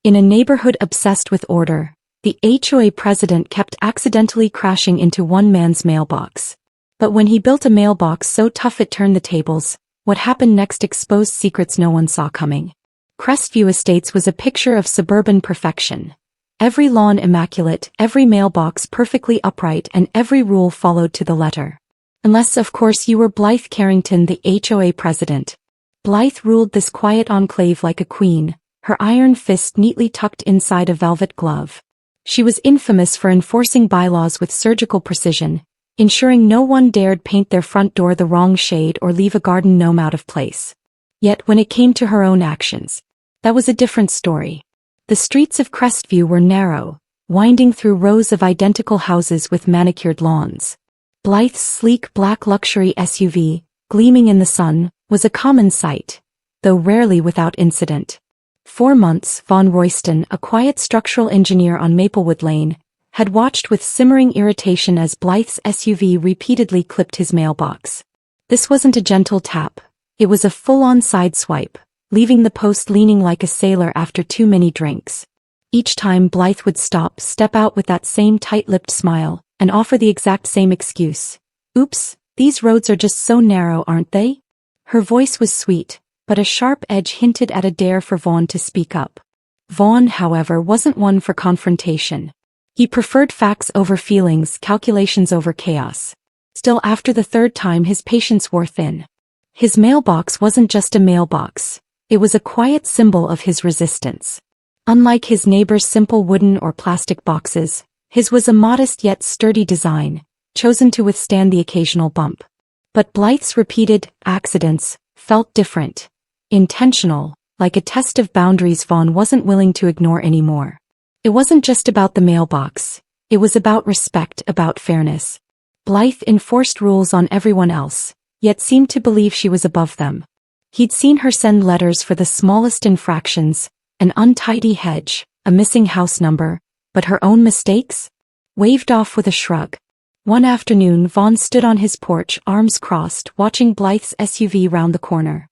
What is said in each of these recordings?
In a neighborhood obsessed with order, the HOA president kept accidentally crashing into one man's mailbox. But when he built a mailbox so tough it turned the tables, what happened next exposed secrets no one saw coming. Crestview Estates was a picture of suburban perfection. Every lawn immaculate, every mailbox perfectly upright, and every rule followed to the letter. Unless, of course, you were Blythe Carrington, the HOA president. Blythe ruled this quiet enclave like a queen, her iron fist neatly tucked inside a velvet glove. She was infamous for enforcing bylaws with surgical precision, ensuring no one dared paint their front door the wrong shade or leave a garden gnome out of place. Yet when it came to her own actions, that was a different story. The streets of Crestview were narrow, winding through rows of identical houses with manicured lawns. Blythe's sleek black luxury SUV, gleaming in the sun, was a common sight, though rarely without incident. 4 months, Von Royston, a quiet structural engineer on Maplewood Lane, had watched with simmering irritation as Blythe's SUV repeatedly clipped his mailbox. This wasn't a gentle tap, it was a full-on sideswipe, leaving the post leaning like a sailor after too many drinks. Each time Blythe would step out with that same tight-lipped smile, and offer the exact same excuse. Oops, these roads are just so narrow, aren't they? Her voice was sweet, but a sharp edge hinted at a dare for Vaughn to speak up. Vaughn, however, wasn't one for confrontation. He preferred facts over feelings, calculations over chaos. Still, after the 3rd time his patience wore thin. His mailbox wasn't just a mailbox. It was a quiet symbol of his resistance. Unlike his neighbor's simple wooden or plastic boxes, his was a modest yet sturdy design, chosen to withstand the occasional bump. But Blythe's repeated accidents felt different. Intentional, like a test of boundaries Vaughn wasn't willing to ignore anymore. It wasn't just about the mailbox. It was about respect, about fairness. Blythe enforced rules on everyone else, yet seemed to believe she was above them. He'd seen her send letters for the smallest infractions, an untidy hedge, a missing house number, but her own mistakes? Waved off with a shrug. One afternoon Vaughn stood on his porch, arms crossed, watching Blythe's SUV round the corner.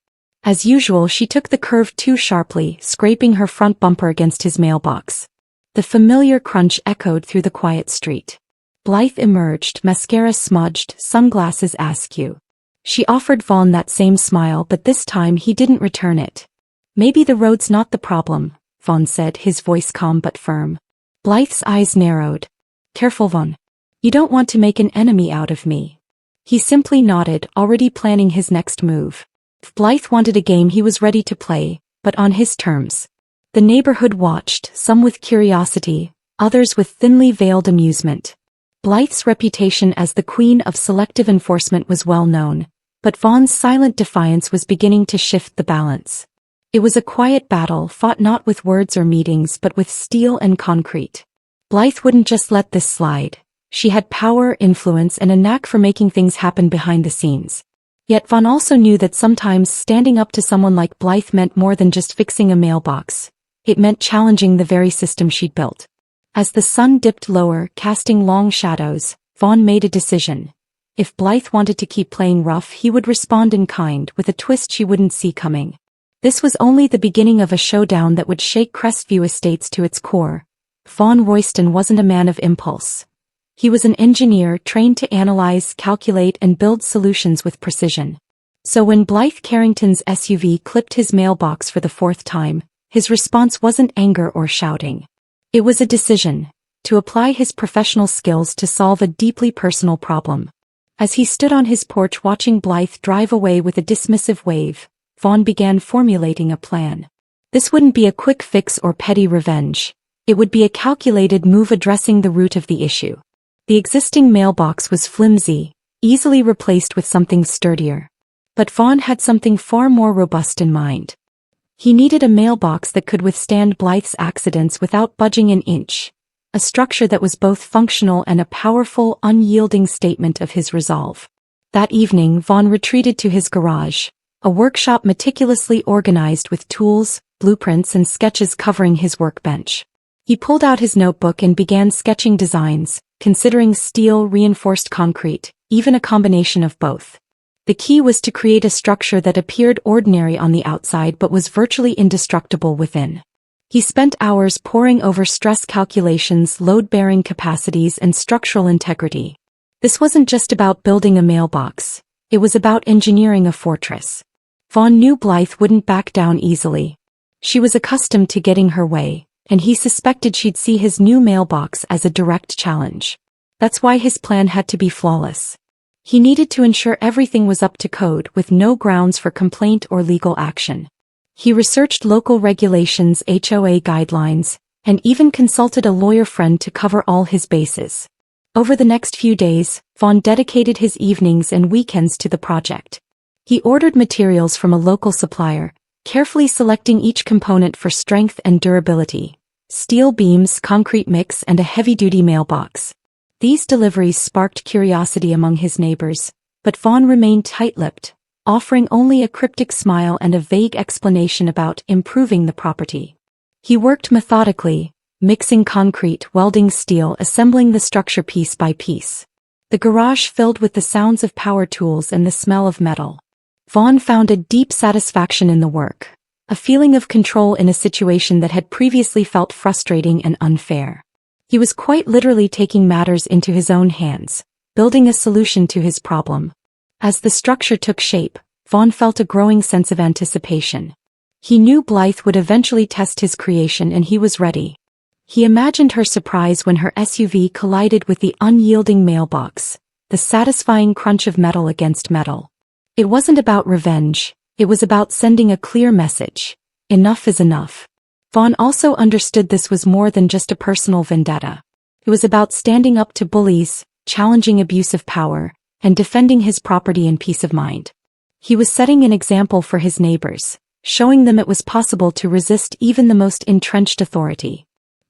As usual, she took the curve too sharply, scraping her front bumper against his mailbox. The familiar crunch echoed through the quiet street. Blythe emerged, mascara smudged, sunglasses askew. She offered Vaughn that same smile, but this time he didn't return it. Maybe the road's not the problem, Vaughn said, his voice calm but firm. Blythe's eyes narrowed. Careful, Vaughn. You don't want to make an enemy out of me. He simply nodded, already planning his next move. If Blythe wanted a game he was ready to play, but on his terms. The neighborhood watched, some with curiosity, others with thinly veiled amusement. Blythe's reputation as the queen of selective enforcement was well known, but Vaughn's silent defiance was beginning to shift the balance. It was a quiet battle, fought not with words or meetings but with steel and concrete. Blythe wouldn't just let this slide. She had power, influence, and a knack for making things happen behind the scenes. Yet Vaughn also knew that sometimes standing up to someone like Blythe meant more than just fixing a mailbox. It meant challenging the very system she'd built. As the sun dipped lower, casting long shadows, Vaughn made a decision. If Blythe wanted to keep playing rough, he would respond in kind, with a twist she wouldn't see coming. This was only the beginning of a showdown that would shake Crestview Estates to its core. Von Royston wasn't a man of impulse. He was an engineer trained to analyze, calculate, and build solutions with precision. So when Blythe Carrington's SUV clipped his mailbox for the 4th time, his response wasn't anger or shouting. It was a decision, to apply his professional skills to solve a deeply personal problem. As he stood on his porch watching Blythe drive away with a dismissive wave, Vaughn began formulating a plan. This wouldn't be a quick fix or petty revenge. It would be a calculated move addressing the root of the issue. The existing mailbox was flimsy, easily replaced with something sturdier. But Vaughn had something far more robust in mind. He needed a mailbox that could withstand Blythe's accidents without budging an inch. A structure that was both functional and a powerful, unyielding statement of his resolve. That evening Vaughn retreated to his garage, a workshop meticulously organized with tools, blueprints, and sketches covering his workbench. He pulled out his notebook and began sketching designs, considering steel, reinforced concrete, even a combination of both. The key was to create a structure that appeared ordinary on the outside but was virtually indestructible within. He spent hours poring over stress calculations, load-bearing capacities, and structural integrity. This wasn't just about building a mailbox. It was about engineering a fortress. Vaughn knew Blythe wouldn't back down easily. She was accustomed to getting her way, and he suspected she'd see his new mailbox as a direct challenge. That's why his plan had to be flawless. He needed to ensure everything was up to code with no grounds for complaint or legal action. He researched local regulations, HOA guidelines, and even consulted a lawyer friend to cover all his bases. Over the next few days, Vaughn dedicated his evenings and weekends to the project. He ordered materials from a local supplier, carefully selecting each component for strength and durability: steel beams, concrete mix, and a heavy-duty mailbox. These deliveries sparked curiosity among his neighbors, but Vaughn remained tight-lipped, offering only a cryptic smile and a vague explanation about improving the property. He worked methodically, mixing concrete, welding steel, assembling the structure piece by piece. The garage filled with the sounds of power tools and the smell of metal. Vaughn found a deep satisfaction in the work, a feeling of control in a situation that had previously felt frustrating and unfair. He was quite literally taking matters into his own hands, building a solution to his problem. As the structure took shape, Vaughn felt a growing sense of anticipation. He knew Blythe would eventually test his creation, and he was ready. He imagined her surprise when her SUV collided with the unyielding mailbox, the satisfying crunch of metal against metal. It wasn't about revenge, it was about sending a clear message. Enough is enough. Vaughn also understood this was more than just a personal vendetta. It was about standing up to bullies, challenging abuse of power, and defending his property and peace of mind. He was setting an example for his neighbors, showing them it was possible to resist even the most entrenched authority.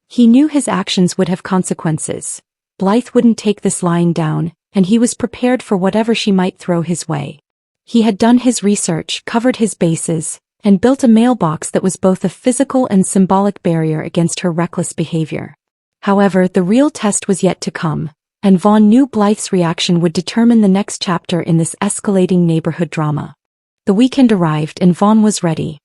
He knew his actions would have consequences. Blythe wouldn't take this lying down, and he was prepared for whatever she might throw his way. He had done his research, covered his bases, and built a mailbox that was both a physical and symbolic barrier against her reckless behavior. However, the real test was yet to come, and Vaughn knew Blythe's reaction would determine the next chapter in this escalating neighborhood drama. The weekend arrived and Vaughn was ready.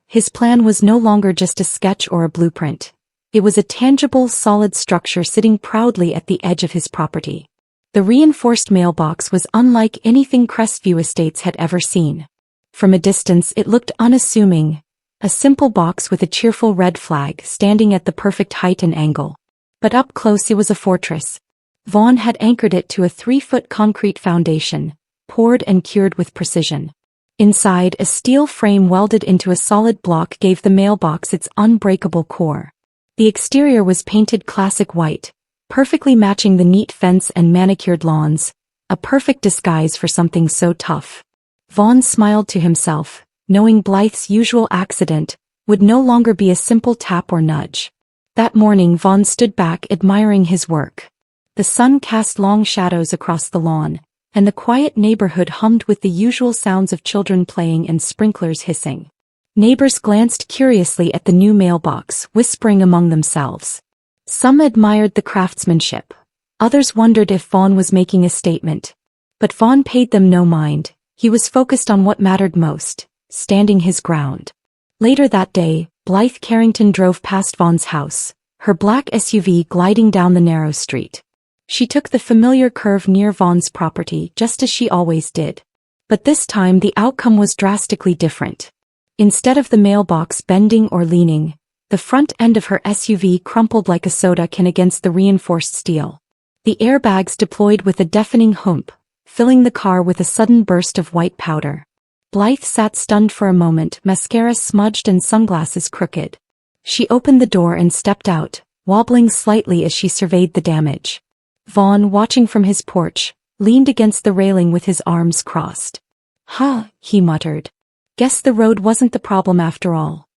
His plan was no longer just a sketch or a blueprint. It was a tangible, solid structure sitting proudly at the edge of his property. The reinforced mailbox was unlike anything Crestview Estates had ever seen. From a distance it looked unassuming, a simple box with a cheerful red flag standing at the perfect height and angle. But up close it was a fortress. Vaughn had anchored it to a 3-foot concrete foundation, poured and cured with precision. Inside, a steel frame welded into a solid block gave the mailbox its unbreakable core. The exterior was painted classic white, perfectly matching the neat fence and manicured lawns, a perfect disguise for something so tough. Vaughn smiled to himself, knowing Blythe's usual accident would no longer be a simple tap or nudge. That morning Vaughn stood back admiring his work. The sun cast long shadows across the lawn, and the quiet neighborhood hummed with the usual sounds of children playing and sprinklers hissing. Neighbors glanced curiously at the new mailbox, whispering among themselves. Some admired the craftsmanship. Others wondered if Vaughn was making a statement. But Vaughn paid them no mind. He was focused on what mattered most, standing his ground. Later that day, Blythe Carrington drove past Vaughn's house, her black SUV gliding down the narrow street. She took the familiar curve near Vaughn's property just as she always did. But this time the outcome was drastically different. Instead of the mailbox bending or leaning, the front end of her SUV crumpled like a soda can against the reinforced steel. The airbags deployed with a deafening hump, filling the car with a sudden burst of white powder. Blythe sat stunned for a moment, mascara smudged and sunglasses crooked. She opened the door and stepped out, wobbling slightly as she surveyed the damage. Vaughn, watching from his porch, leaned against the railing with his arms crossed. "Huh," he muttered. "Guess the road wasn't the problem after all."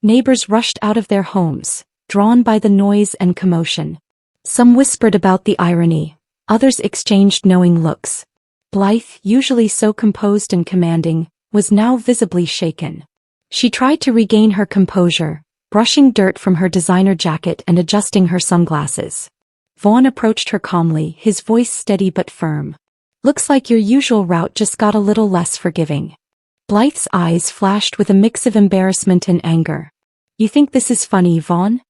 Neighbors rushed out of their homes, drawn by the noise and commotion. Some whispered about the irony, others exchanged knowing looks. Blythe, usually so composed and commanding, was now visibly shaken. She tried to regain her composure, brushing dirt from her designer jacket and adjusting her sunglasses. Vaughn approached her calmly, his voice steady but firm. "Looks like your usual route just got a little less forgiving." Blythe's eyes flashed with a mix of embarrassment and anger. You think this is funny, Vaughn?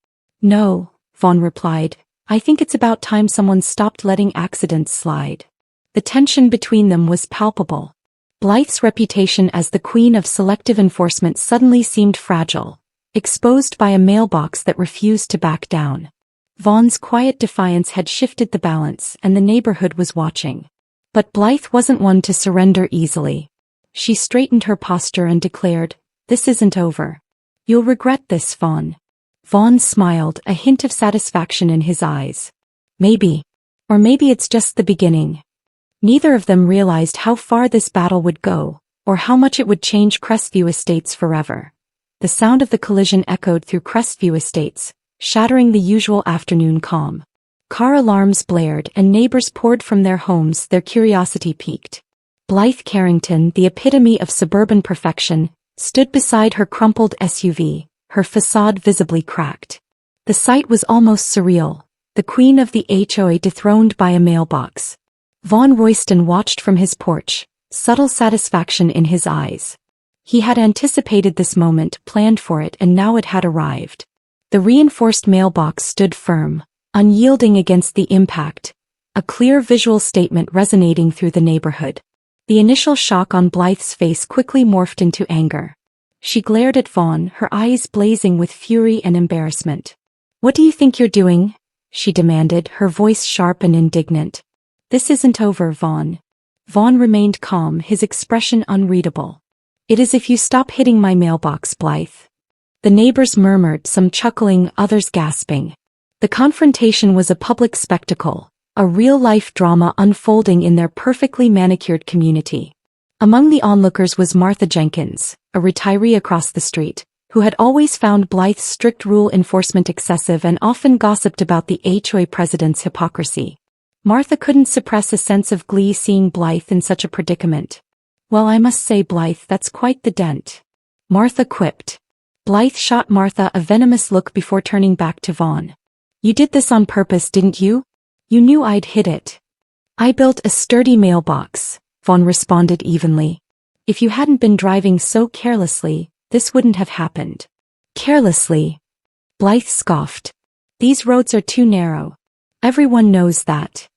No, Vaughn replied. I think it's about time someone stopped letting accidents slide. The tension between them was palpable. Blythe's reputation as the queen of selective enforcement suddenly seemed fragile, exposed by a mailbox that refused to back down. Vaughn's quiet defiance had shifted the balance, and the neighborhood was watching. But Blythe wasn't one to surrender easily. She straightened her posture and declared, "This isn't over. You'll regret this, Vaughn." Vaughn smiled, a hint of satisfaction in his eyes. Maybe. Or maybe it's just the beginning. Neither of them realized how far this battle would go, or how much it would change Crestview Estates forever. The sound of the collision echoed through Crestview Estates, shattering the usual afternoon calm. Car alarms blared and neighbors poured from their homes, their curiosity piqued. Blythe Carrington, the epitome of suburban perfection, stood beside her crumpled SUV, her facade visibly cracked. The sight was almost surreal, the queen of the HOA dethroned by a mailbox. Vaughn Royston watched from his porch, subtle satisfaction in his eyes. He had anticipated this moment, planned for it, and now it had arrived. The reinforced mailbox stood firm, unyielding against the impact, a clear visual statement resonating through the neighborhood. The initial shock on Blythe's face quickly morphed into anger. She glared at Vaughn, her eyes blazing with fury and embarrassment. "What do you think you're doing?" she demanded, her voice sharp and indignant. "This isn't over, Vaughn." Vaughn remained calm, his expression unreadable. "It is if you stop hitting my mailbox, Blythe." The neighbors murmured, some chuckling, others gasping. The confrontation was a public spectacle, a real-life drama unfolding in their perfectly manicured community. Among the onlookers was Martha Jenkins, a retiree across the street, who had always found Blythe's strict rule enforcement excessive and often gossiped about the HOA president's hypocrisy. Martha couldn't suppress a sense of glee seeing Blythe in such a predicament. "Well, I must say, Blythe, that's quite the dent," Martha quipped. Blythe shot Martha a venomous look before turning back to Vaughn. "You did this on purpose, didn't you? You knew I'd hit it." "I built a sturdy mailbox," Vaughn responded evenly. "If you hadn't been driving so carelessly, this wouldn't have happened." "Carelessly?" Blythe scoffed. "These roads are too narrow. Everyone knows that."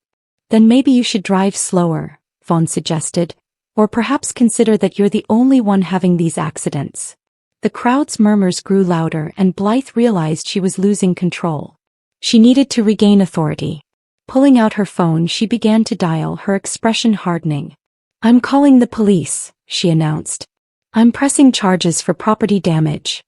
"Then maybe you should drive slower," Vaughn suggested, "or perhaps consider that you're the only one having these accidents." The crowd's murmurs grew louder and Blythe realized she was losing control. She needed to regain authority. Pulling out her phone, she began to dial, her expression hardening. "I'm calling the police," she announced. "I'm pressing charges for property damage."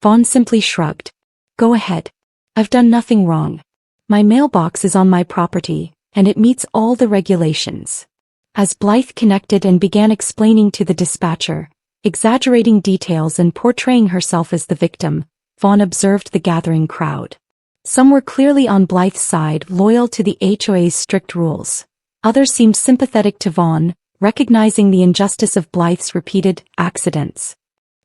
Vaughn simply shrugged. "Go ahead. I've done nothing wrong. My mailbox is on my property, and it meets all the regulations." As Blythe connected and began explaining to the dispatcher, exaggerating details and portraying herself as the victim, Vaughn observed the gathering crowd. Some were clearly on Blythe's side, loyal to the HOA's strict rules. Others seemed sympathetic to Vaughn, recognizing the injustice of Blythe's repeated accidents.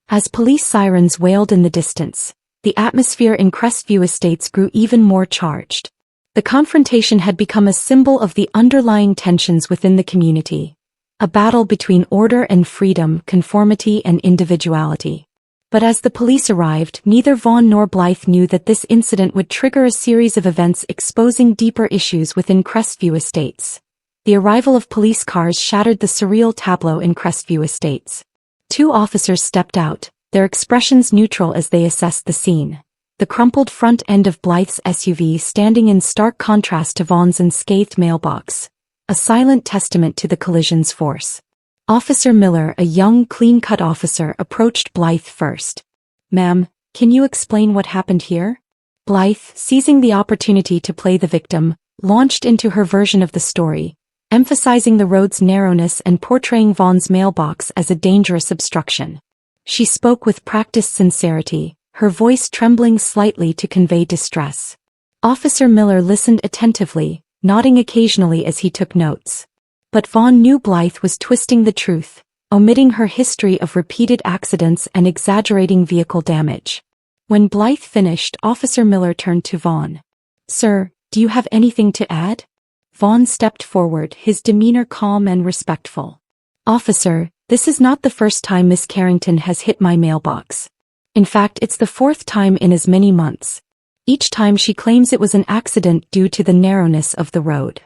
As police sirens wailed in the distance, the atmosphere in Crestview Estates grew even more charged. The confrontation had become a symbol of the underlying tensions within the community, a battle between order and freedom, conformity and individuality. But as the police arrived, neither Vaughn nor Blythe knew that this incident would trigger a series of events exposing deeper issues within Crestview Estates. The arrival of police cars shattered the surreal tableau in Crestview Estates. Two officers stepped out, their expressions neutral as they assessed the scene. The crumpled front end of Blythe's SUV standing in stark contrast to Vaughn's unscathed mailbox, a silent testament to the collision's force. Officer Miller, a young, clean-cut officer, approached Blythe first. "Ma'am, can you explain what happened here?" Blythe, seizing the opportunity to play the victim, launched into her version of the story, emphasizing the road's narrowness and portraying Vaughn's mailbox as a dangerous obstruction. She spoke with practiced sincerity, her voice trembling slightly to convey distress. Officer Miller listened attentively, nodding occasionally as he took notes. But Vaughn knew Blythe was twisting the truth, omitting her history of repeated accidents and exaggerating vehicle damage. When Blythe finished, Officer Miller turned to Vaughn. "Sir, do you have anything to add?" Vaughn stepped forward, his demeanor calm and respectful. "Officer, this is not the first time Miss Carrington has hit my mailbox. In fact, it's the fourth time in as many months. Each time she claims it was an accident due to the narrowness of the road.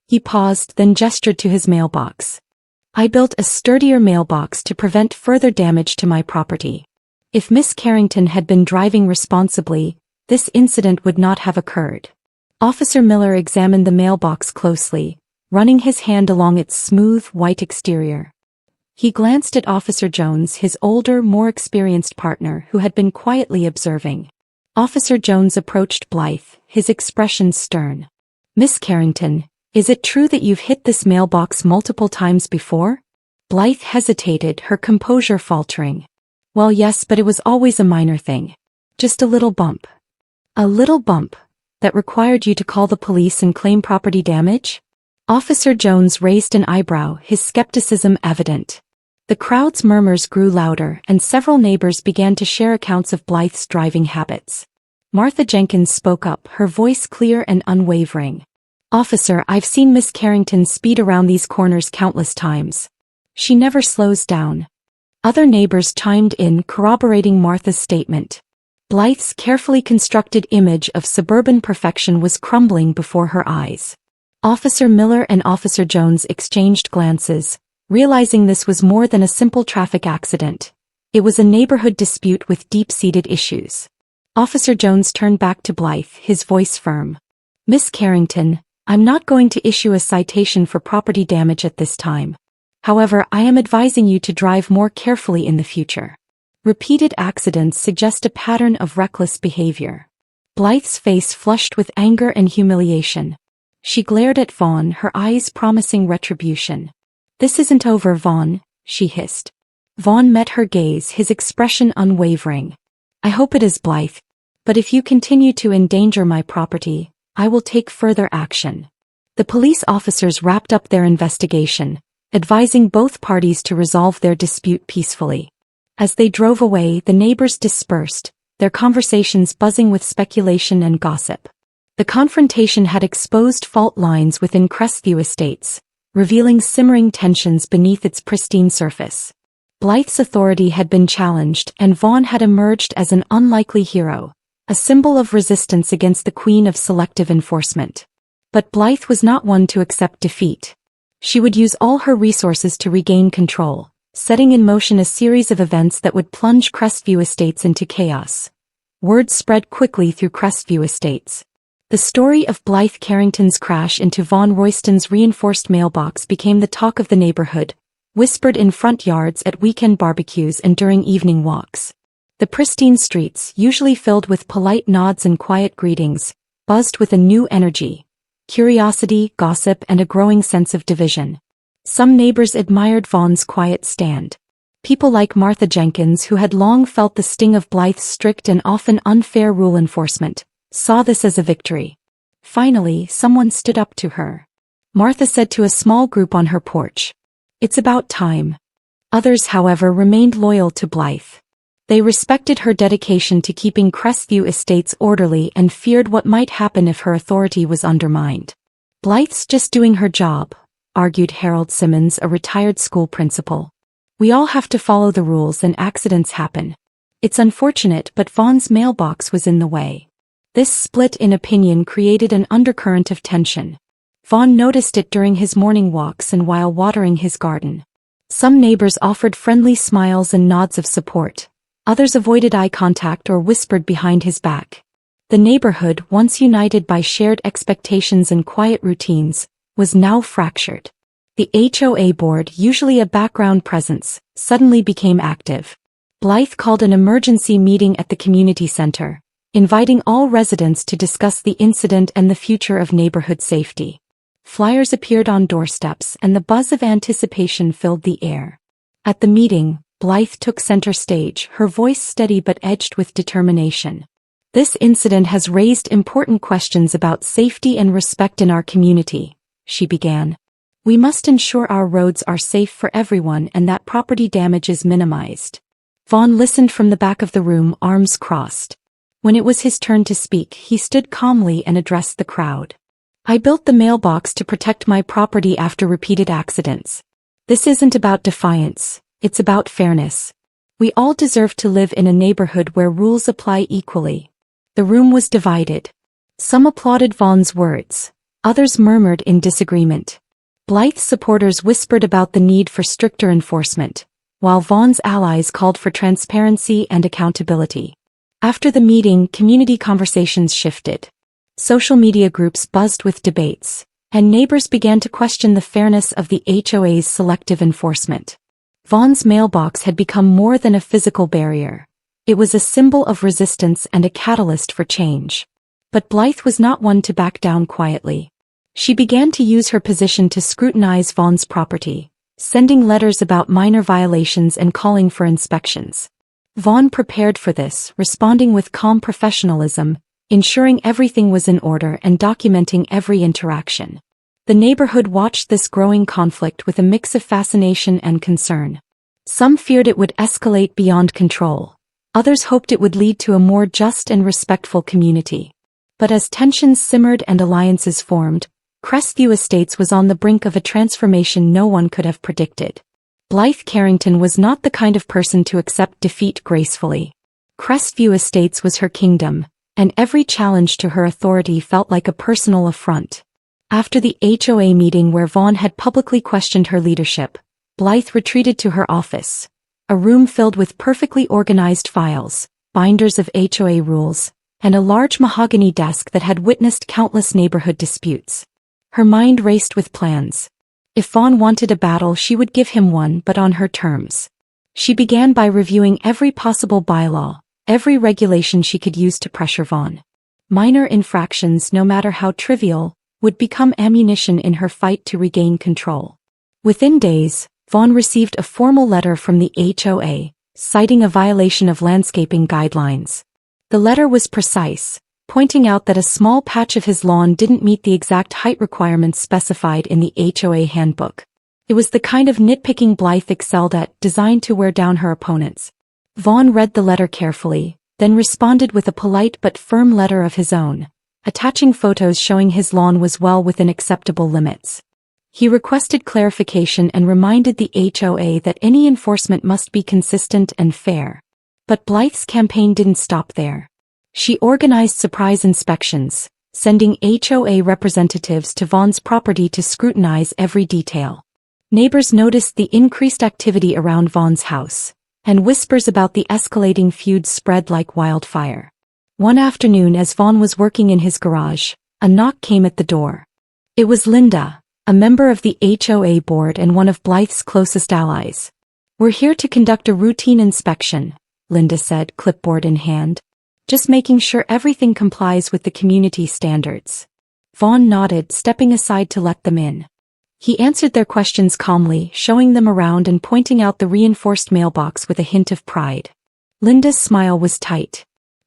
He paused, then gestured to his mailbox. I built a sturdier mailbox to prevent further damage to my property. If Miss Carrington had been driving responsibly, this incident would not have occurred. Officer Miller examined the mailbox closely, running his hand along its smooth, white exterior. He glanced at Officer Jones, his older, more experienced partner, who had been quietly observing. Officer Jones approached Blythe, his expression stern. Miss Carrington, is it true that you've hit this mailbox multiple times before? Blythe hesitated, her composure faltering. Well, yes, but it was always a minor thing. Just a little bump. A little bump that required you to call the police and claim property damage? Officer Jones raised an eyebrow, his skepticism evident. The crowd's murmurs grew louder, and several neighbors began to share accounts of Blythe's driving habits. Martha Jenkins spoke up, her voice clear and unwavering. Officer, I've seen Miss Carrington speed around these corners countless times. She never slows down. Other neighbors chimed in, corroborating Martha's statement. Blythe's carefully constructed image of suburban perfection was crumbling before her eyes. Officer Miller and Officer Jones exchanged glances, realizing this was more than a simple traffic accident. It was a neighborhood dispute with deep-seated issues. Officer Jones turned back to Blythe, his voice firm. Miss Carrington, I'm not going to issue a citation for property damage at this time. However, I am advising you to drive more carefully in the future. Repeated accidents suggest a pattern of reckless behavior. Blythe's face flushed with anger and humiliation. She glared at Vaughn, her eyes promising retribution. This isn't over, Vaughn, she hissed. Vaughn met her gaze, his expression unwavering. I hope it is, Blythe. But if you continue to endanger my property, I will take further action. The police officers wrapped up their investigation, advising both parties to resolve their dispute peacefully. As they drove away, the neighbors dispersed, their conversations buzzing with speculation and gossip. The confrontation had exposed fault lines within Crestview Estates, revealing simmering tensions beneath its pristine surface. Blythe's authority had been challenged, and Vaughn had emerged as an unlikely hero, a symbol of resistance against the queen of selective enforcement. But Blythe was not one to accept defeat. She would use all her resources to regain control, setting in motion a series of events that would plunge Crestview Estates into chaos. Word spread quickly through Crestview Estates. The story of Blythe Carrington's crash into Vaughn Royston's reinforced mailbox became the talk of the neighborhood, whispered in front yards at weekend barbecues and during evening walks. The pristine streets, usually filled with polite nods and quiet greetings, buzzed with a new energy, curiosity, gossip, and a growing sense of division. Some neighbors admired Vaughn's quiet stand. People like Martha Jenkins, who had long felt the sting of Blythe's strict and often unfair rule enforcement, saw this as a victory. Finally, someone stood up to her. Martha said to a small group on her porch. It's about time. Others, however, remained loyal to Blythe. They respected her dedication to keeping Crestview Estates orderly and feared what might happen if her authority was undermined. Blythe's just doing her job, argued Harold Simmons, a retired school principal. We all have to follow the rules and accidents happen. It's unfortunate, but Vaughn's mailbox was in the way. This split in opinion created an undercurrent of tension. Vaughn noticed it during his morning walks and while watering his garden. Some neighbors offered friendly smiles and nods of support. Others avoided eye contact or whispered behind his back. The neighborhood, once united by shared expectations and quiet routines, was now fractured. The HOA board, usually a background presence, suddenly became active. Blythe called an emergency meeting at the community center, inviting all residents to discuss the incident and the future of neighborhood safety. Flyers appeared on doorsteps, and the buzz of anticipation filled the air. At the meeting, Blythe took center stage, her voice steady but edged with determination. This incident has raised important questions about safety and respect in our community, she began. We must ensure our roads are safe for everyone and that property damage is minimized. Vaughn listened from the back of the room, arms crossed. When it was his turn to speak, he stood calmly and addressed the crowd. I built the mailbox to protect my property after repeated accidents. This isn't about defiance, it's about fairness. We all deserve to live in a neighborhood where rules apply equally. The room was divided. Some applauded Vaughn's words. Others murmured in disagreement. Blythe's supporters whispered about the need for stricter enforcement, while Vaughn's allies called for transparency and accountability. After the meeting, community conversations shifted. Social media groups buzzed with debates, and neighbors began to question the fairness of the HOA's selective enforcement. Vaughn's mailbox had become more than a physical barrier. It was a symbol of resistance and a catalyst for change. But Blythe was not one to back down quietly. She began to use her position to scrutinize Vaughn's property, sending letters about minor violations and calling for inspections. Vaughn prepared for this, responding with calm professionalism, ensuring everything was in order and documenting every interaction. The neighborhood watched this growing conflict with a mix of fascination and concern. Some feared it would escalate beyond control. Others hoped it would lead to a more just and respectful community. But as tensions simmered and alliances formed, Crestview Estates was on the brink of a transformation no one could have predicted. Blythe Carrington was not the kind of person to accept defeat gracefully. Crestview Estates was her kingdom, and every challenge to her authority felt like a personal affront. After the HOA meeting where Vaughn had publicly questioned her leadership, Blythe retreated to her office, a room filled with perfectly organized files, binders of HOA rules, and a large mahogany desk that had witnessed countless neighborhood disputes. Her mind raced with plans. If Vaughn wanted a battle, she would give him one, but on her terms. She began by reviewing every possible bylaw, every regulation she could use to pressure Vaughn. Minor infractions, no matter how trivial, would become ammunition in her fight to regain control. Within days, Vaughn received a formal letter from the HOA, citing a violation of landscaping guidelines. The letter was precise, pointing out that a small patch of his lawn didn't meet the exact height requirements specified in the HOA handbook. It was the kind of nitpicking Blythe excelled at, designed to wear down her opponents. Vaughn read the letter carefully, then responded with a polite but firm letter of his own, attaching photos showing his lawn was well within acceptable limits. He requested clarification and reminded the HOA that any enforcement must be consistent and fair. But Blythe's campaign didn't stop there. She organized surprise inspections, sending HOA representatives to Vaughn's property to scrutinize every detail. Neighbors noticed the increased activity around Vaughn's house, and whispers about the escalating feud spread like wildfire. One afternoon, as Vaughn was working in his garage, a knock came at the door. It was Linda, a member of the HOA board and one of Blythe's closest allies. "We're here to conduct a routine inspection," Linda said, clipboard in hand. "Just making sure everything complies with the community standards." Vaughn nodded, stepping aside to let them in. He answered their questions calmly, showing them around and pointing out the reinforced mailbox with a hint of pride. Linda's smile was tight.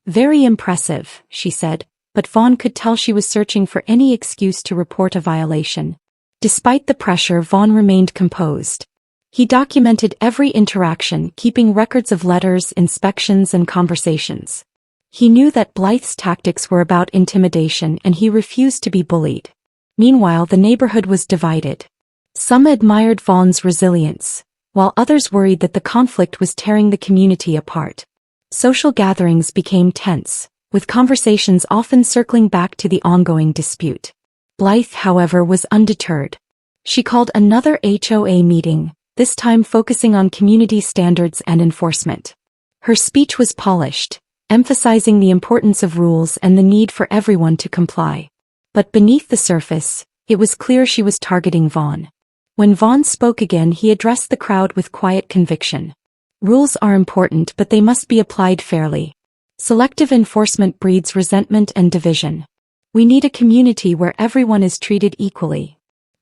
"Very impressive," she said, but Vaughn could tell she was searching for any excuse to report a violation. Despite the pressure, Vaughn remained composed. He documented every interaction, keeping records of letters, inspections, and conversations. He knew that Blythe's tactics were about intimidation and he refused to be bullied. Meanwhile, the neighborhood was divided. Some admired Vaughn's resilience, while others worried that the conflict was tearing the community apart. Social gatherings became tense, with conversations often circling back to the ongoing dispute. Blythe, however, was undeterred. She called another HOA meeting, this time focusing on community standards and enforcement. Her speech was polished, emphasizing the importance of rules and the need for everyone to comply. But beneath the surface, it was clear she was targeting Vaughn. When Vaughn spoke again, he addressed the crowd with quiet conviction. "Rules are important, but they must be applied fairly. Selective enforcement breeds resentment and division. We need a community where everyone is treated equally."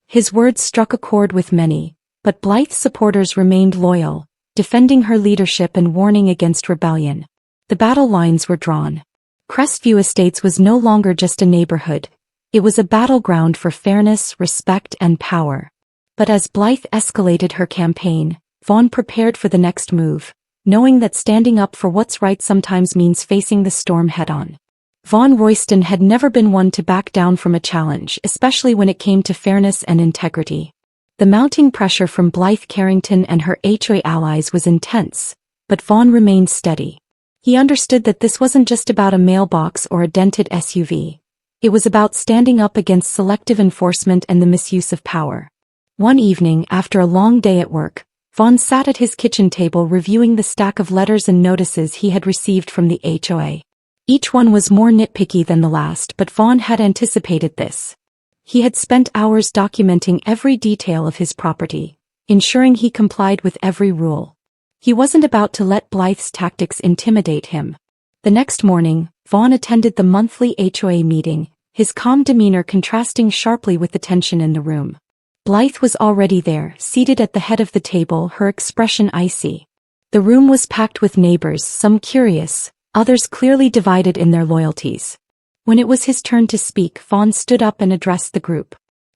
His words struck a chord with many, but Blythe's supporters remained loyal, defending her leadership and warning against rebellion. The battle lines were drawn. Crestview Estates was no longer just a neighborhood. It was a battleground for fairness, respect, and power. But as Blythe escalated her campaign, Vaughn prepared for the next move, knowing that standing up for what's right sometimes means facing the storm head-on. Vaughn Royston had never been one to back down from a challenge, especially when it came to fairness and integrity. The mounting pressure from Blythe Carrington and her HOA allies was intense, but Vaughn remained steady. He understood that this wasn't just about a mailbox or a dented SUV. It was about standing up against selective enforcement and the misuse of power. One evening, after a long day at work, Vaughn sat at his kitchen table reviewing the stack of letters and notices he had received from the HOA. Each one was more nitpicky than the last, but Vaughn had anticipated this. He had spent hours documenting every detail of his property, ensuring he complied with every rule. He wasn't about to let Blythe's tactics intimidate him. The next morning, Vaughn attended the monthly HOA meeting, his calm demeanor contrasting sharply with the tension in the room. Blythe was already there, seated at the head of the table, her expression icy. The room was packed with neighbors, some curious, others clearly divided in their loyalties. When it was his turn to speak, Vaughn stood up and addressed the group.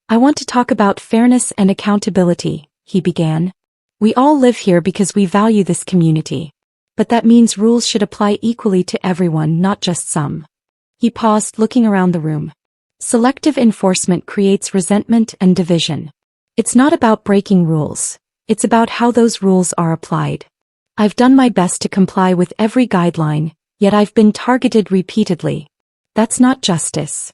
"I want to talk about fairness and accountability," he began. "We all live here because we value this community. But that means rules should apply equally to everyone, not just some." He paused, looking around the room. Selective enforcement creates resentment and division. It's not about breaking rules. It's about how those rules are applied. I've done my best to comply with every guideline, yet I've been targeted repeatedly. That's not justice.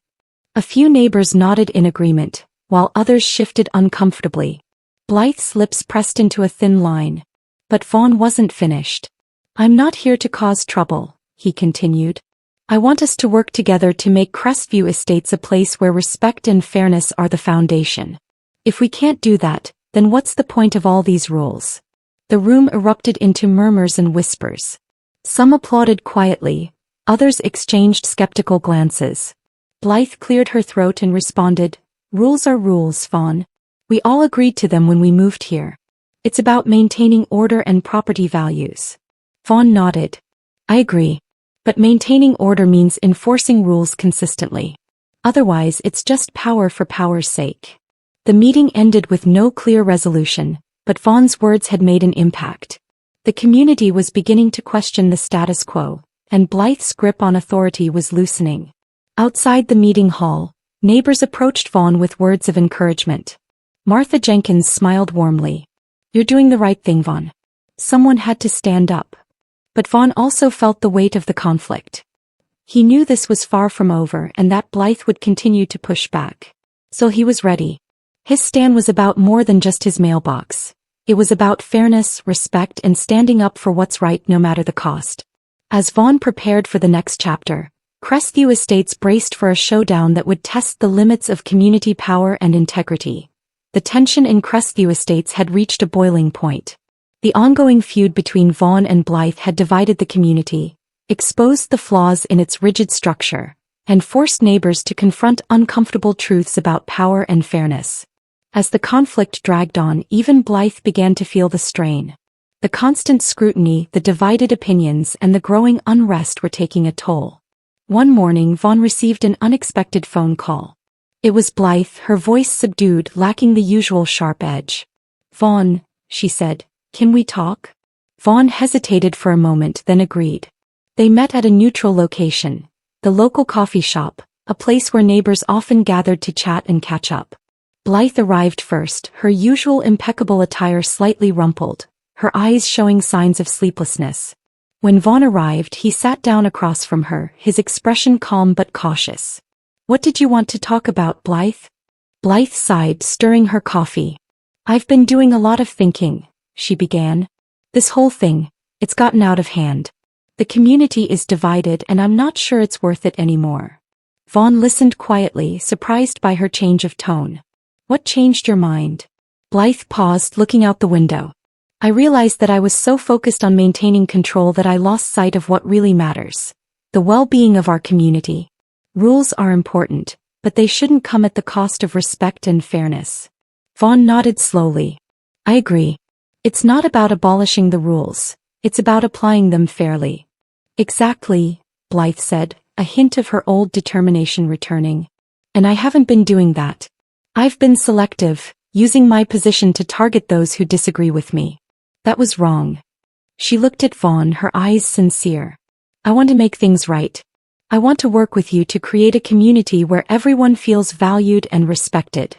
A few neighbors nodded in agreement, while others shifted uncomfortably. Blythe's lips pressed into a thin line. But Vaughn wasn't finished. "I'm not here to cause trouble," he continued. "I want us to work together to make Crestview Estates a place where respect and fairness are the foundation. If we can't do that, then what's the point of all these rules?" The room erupted into murmurs and whispers. Some applauded quietly, others exchanged skeptical glances. Blythe cleared her throat and responded, "Rules are rules, Vaughn. We all agreed to them when we moved here. It's about maintaining order and property values." Vaughn nodded. "I agree. But maintaining order means enforcing rules consistently. Otherwise, it's just power for power's sake." The meeting ended with no clear resolution, but Vaughn's words had made an impact. The community was beginning to question the status quo, and Blythe's grip on authority was loosening. Outside the meeting hall, neighbors approached Vaughn with words of encouragement. Martha Jenkins smiled warmly. "You're doing the right thing, Vaughn." Someone had to stand up. But Vaughn also felt the weight of the conflict. He knew this was far from over and that Blythe would continue to push back. So he was ready. His stand was about more than just his mailbox. It was about fairness, respect, and standing up for what's right no matter the cost. As Vaughn prepared for the next chapter, Crestview Estates braced for a showdown that would test the limits of community power and integrity. The tension in Crestview Estates had reached a boiling point. The ongoing feud between Vaughn and Blythe had divided the community, exposed the flaws in its rigid structure, and forced neighbors to confront uncomfortable truths about power and fairness. As the conflict dragged on, even Blythe began to feel the strain. The constant scrutiny, the divided opinions, and the growing unrest were taking a toll. One morning, Vaughn received an unexpected phone call. It was Blythe, her voice subdued, lacking the usual sharp edge. "Vaughn," she said, "can we talk?" Vaughn hesitated for a moment, then agreed. They met at a neutral location, the local coffee shop, a place where neighbors often gathered to chat and catch up. Blythe arrived first, her usual impeccable attire slightly rumpled, her eyes showing signs of sleeplessness. When Vaughn arrived, he sat down across from her, his expression calm but cautious. "What did you want to talk about, Blythe?" Blythe sighed, stirring her coffee. "I've been doing a lot of thinking," she began. "This whole thing, it's gotten out of hand. The community is divided and I'm not sure it's worth it anymore." Vaughn listened quietly, surprised by her change of tone. "What changed your mind?" Blythe paused, looking out the window. "I realized that I was so focused on maintaining control that I lost sight of what really matters. The well-being of our community. Rules are important, but they shouldn't come at the cost of respect and fairness." Vaughn nodded slowly. "I agree. It's not about abolishing the rules, it's about applying them fairly." "Exactly," Blythe said, a hint of her old determination returning. "And I haven't been doing that. I've been selective, using my position to target those who disagree with me. That was wrong." She looked at Vaughn, her eyes sincere. "I want to make things right. I want to work with you to create a community where everyone feels valued and respected."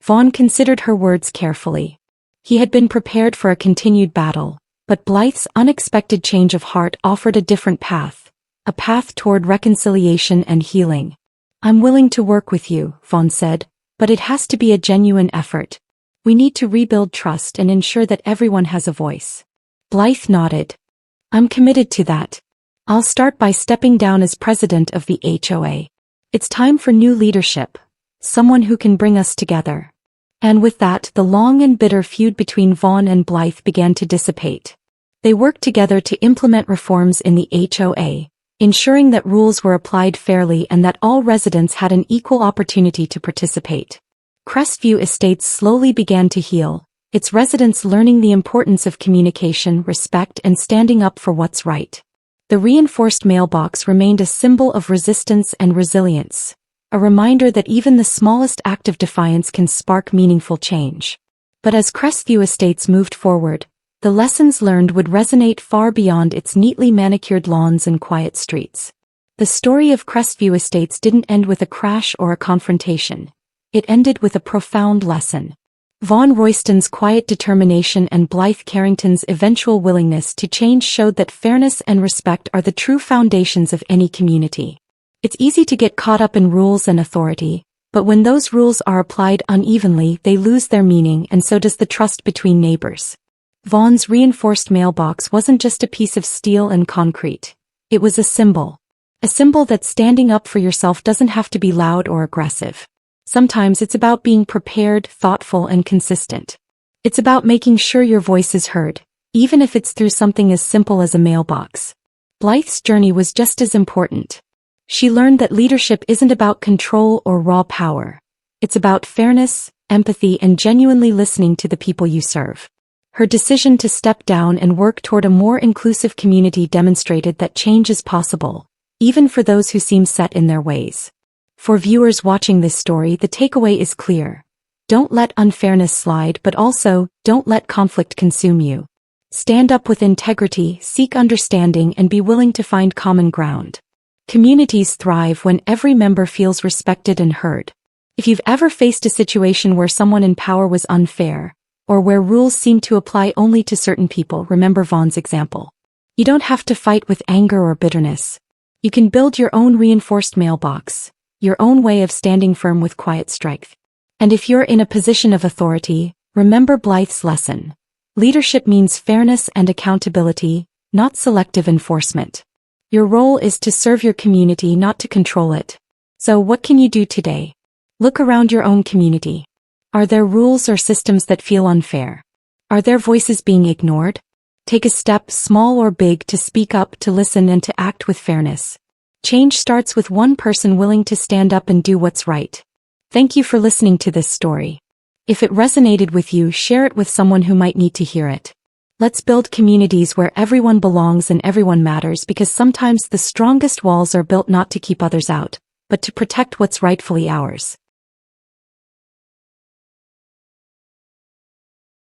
Vaughn considered her words carefully. He had been prepared for a continued battle, But Blythe's unexpected change of heart offered a different path, a path toward reconciliation and healing. "I'm willing to work with you," Vaughn said, "but it has to be a genuine effort. We need to rebuild trust and ensure that everyone has a voice." Blythe nodded. "I'm committed to that. I'll start by stepping down as president of the HOA. It's time for new leadership, someone who can bring us together." And with that, the long and bitter feud between Vaughn and Blythe began to dissipate. They worked together to implement reforms in the HOA, ensuring that rules were applied fairly and that all residents had an equal opportunity to participate. Crestview Estates slowly began to heal, its residents learning the importance of communication, respect, and standing up for what's right. The reinforced mailbox remained a symbol of resistance and resilience, a reminder that even the smallest act of defiance can spark meaningful change. But as Crestview Estates moved forward, the lessons learned would resonate far beyond its neatly manicured lawns and quiet streets. The story of Crestview Estates didn't end with a crash or a confrontation. It ended with a profound lesson. Vaughn Royston's quiet determination and Blythe Carrington's eventual willingness to change showed that fairness and respect are the true foundations of any community. It's easy to get caught up in rules and authority, but when those rules are applied unevenly, they lose their meaning, and so does the trust between neighbors. Vaughn's reinforced mailbox wasn't just a piece of steel and concrete. It was a symbol. A symbol that standing up for yourself doesn't have to be loud or aggressive. Sometimes it's about being prepared, thoughtful, and consistent. It's about making sure your voice is heard, even if it's through something as simple as a mailbox. Blythe's journey was just as important. She learned that leadership isn't about control or raw power. It's about fairness, empathy, and genuinely listening to the people you serve. Her decision to step down and work toward a more inclusive community demonstrated that change is possible, even for those who seem set in their ways. For viewers watching this story, the takeaway is clear. Don't let unfairness slide, but also, don't let conflict consume you. Stand up with integrity, seek understanding, and be willing to find common ground. Communities thrive when every member feels respected and heard. If you've ever faced a situation where someone in power was unfair, or where rules seemed to apply only to certain people, remember Vaughn's example. You don't have to fight with anger or bitterness. You can build your own reinforced mailbox, your own way of standing firm with quiet strength. And if you're in a position of authority, remember Blythe's lesson. Leadership means fairness and accountability, not selective enforcement. Your role is to serve your community, not to control it. So what can you do today? Look around your own community. Are there rules or systems that feel unfair? Are there voices being ignored? Take a step, small or big, to speak up, to listen, and to act with fairness. Change starts with one person willing to stand up and do what's right. Thank you for listening to this story. If it resonated with you, share it with someone who might need to hear it. Let's build communities where everyone belongs and everyone matters, because sometimes the strongest walls are built not to keep others out, but to protect what's rightfully ours.